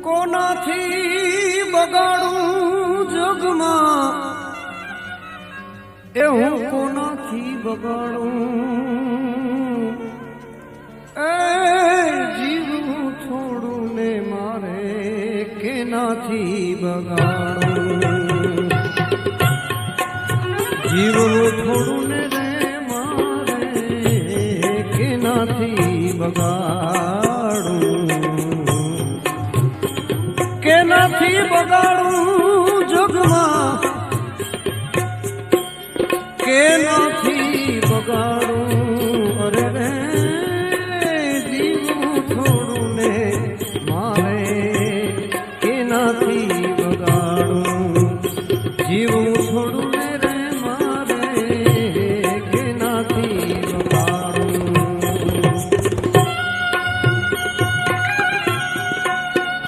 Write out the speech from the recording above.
કોનાથી બગાડું જગમાં એ હું કોનાથી બગાડું એ જીવવું છોડું ને મારે કેનાથી બગાડું જીવવું છોડું ને રે મારે કેનાથી બગાડું કેનાથી બગાડું જગમાં કેના